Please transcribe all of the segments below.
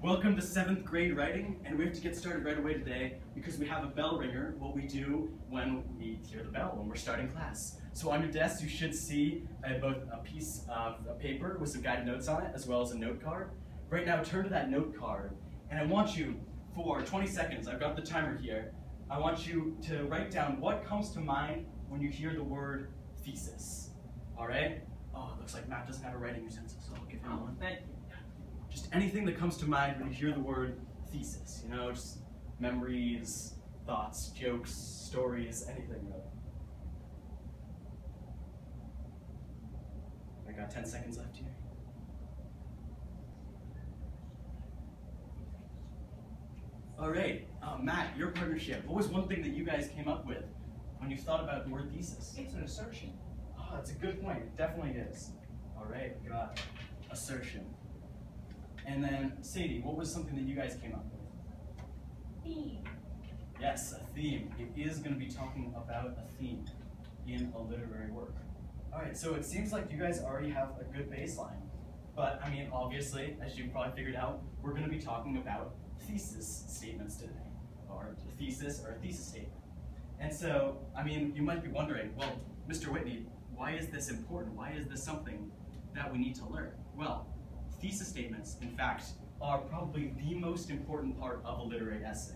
Welcome to 7th grade writing, and we have to get started right away today because we have a bell ringer, what we do when we hear the bell when we're starting class. So on your desk you should see both a piece of paper with some guided notes on it as well as a note card. Right now turn to that note card and I want you for 20 seconds, I've got the timer here, I want you to write down what comes to mind when you hear the word thesis. Alright? Oh, it looks like Matt doesn't have a writing utensil, so I'll give him one. Thank you. Just anything that comes to mind when you hear the word thesis, you know, just memories, thoughts, jokes, stories, anything really. I got 10 seconds left here. All right, Matt, your partnership. What was one thing that you guys came up with when you thought about the word thesis? It's an assertion. Oh, that's a good point. It definitely is. All right, we got assertion. And then, Sadie, what was something that you guys came up with? Theme. Yes, a theme. It is going to be talking about a theme in a literary work. All right, so it seems like you guys already have a good baseline. But, I mean, obviously, as you probably figured out, we're going to be talking about thesis statements today, or a thesis or a thesis statement. And so, I mean, you might be wondering, well, Mr. Whitney, why is this important? Why is this something that we need to learn? Well, thesis statements, in fact, are probably the most important part of a literary essay.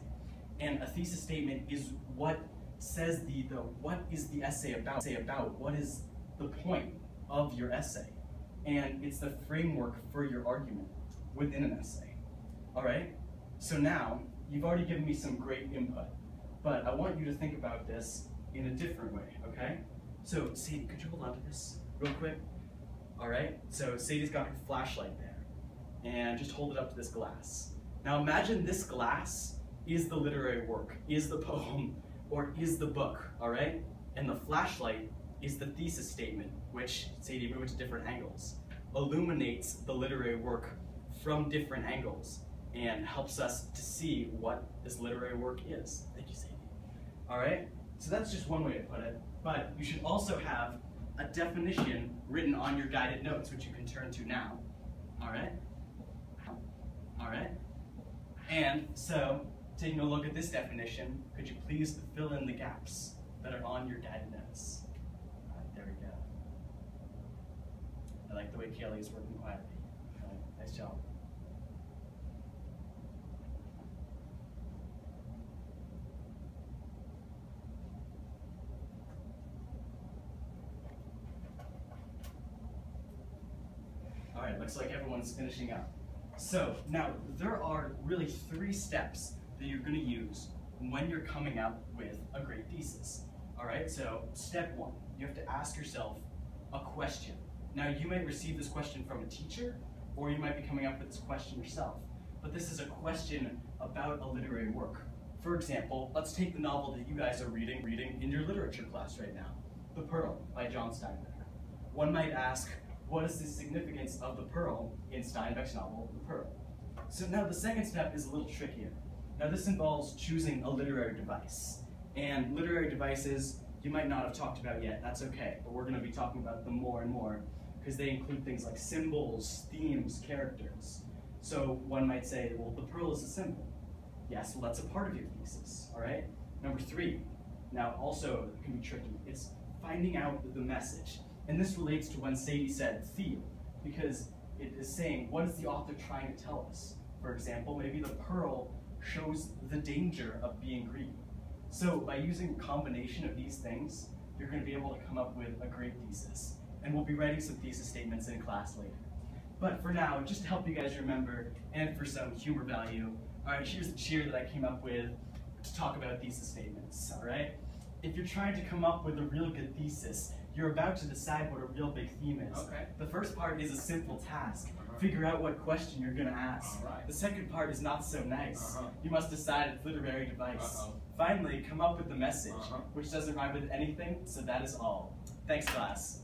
And a thesis statement is what says what is the essay about, what is the point of your essay. And it's the framework for your argument within an essay. All right? So now, you've already given me some great input, but I want you to think about this in a different way, okay? So, Sadie, could you hold on to this real quick? All right, so Sadie's got her flashlight there, and just hold it up to this glass. Now imagine this glass is the literary work, is the poem, or is the book, all right? And the flashlight is the thesis statement, which, Sadie, move it to different angles, illuminates the literary work from different angles, and helps us to see what this literary work is. Thank you, Sadie. All right, so that's just one way to put it, but you should also have a definition written on your guided notes, which you can turn to now. All right? All right? And so, taking a look at this definition, could you please fill in the gaps that are on your guided notes? All right, there we go. I like the way Kaylee is working quietly. All right, nice job. All right, looks like everyone's finishing up. So now there are really 3 steps that you're going to use when you're coming up with a great thesis. All right, so step 1, you have to ask yourself a question. Now you might receive this question from a teacher, or you might be coming up with this question yourself. But this is a question about a literary work. For example, let's take the novel that you guys are reading in your literature class right now, The Pearl by John Steinbeck. One might ask, what is the significance of the pearl in Steinbeck's novel, The Pearl? So now the second step is a little trickier. Now this involves choosing a literary device. And literary devices you might not have talked about yet, that's okay, but we're going to be talking about them more and more because they include things like symbols, themes, characters. So one might say, well, the pearl is a symbol. Yes, well that's a part of your thesis, all right? Number 3, now also it can be tricky, it's finding out the message. And this relates to when Sadie said theme, because it is saying, what is the author trying to tell us? For example, maybe the pearl shows the danger of being greedy. So by using a combination of these things, you're going to be able to come up with a great thesis. And we'll be writing some thesis statements in class later. But for now, just to help you guys remember, and for some humor value, all right, here's the cheer that I came up with to talk about thesis statements, all right? If you're trying to come up with a real good thesis, you're about to decide what a real big theme is. Okay. The first part is a simple task. Figure out what question you're going to ask. Right. The second part is not so nice. You must decide its literary device. Uh-oh. Finally, come up with the message, which doesn't rhyme with anything, so that is all. Thanks, class.